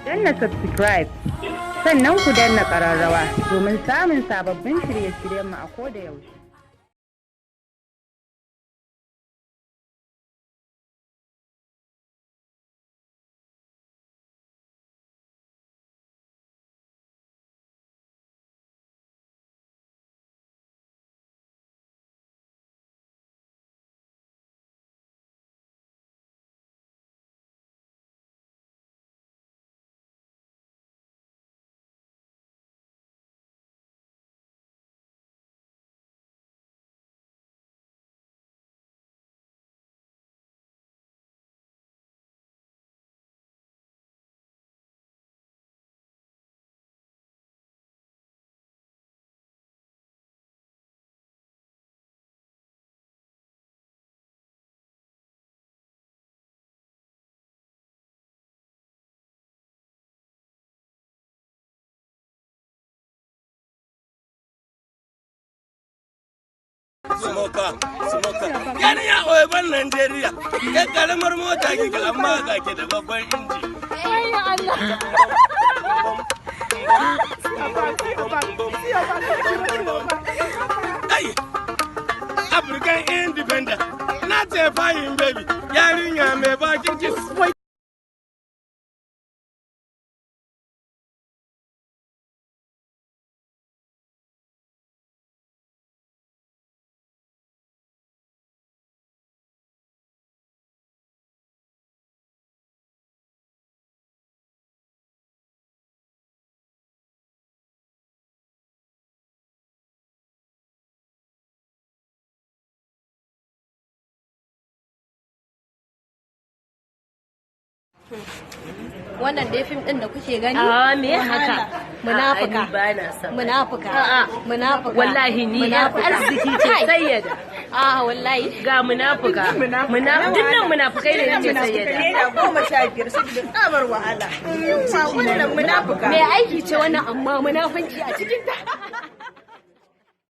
danna subscribe sannan ku danna ƙararrawa domin samun sababbin shirye-shiryenmu a koda yaushe. Smoker. Yani ya oban Najeriya. Kai karamar mota kike amma ga ke da babban inji. Ya Allah. Ai. African Independent. Na ce fayin baby. Yarinya mai bakin kiss. Wannan dai fim din da kuke gani? Me haka? Munafuka. Munafuka. Munafuka. Wallahi ni arziki ce sayyada. Wallahi. Ga munafuka. Dinnan munafukai ne ce sayyada. Ne da 15 saboda tsabar wahala. Wannan munafuka. Me aiki ce wannan amma munafunci a cikin ta.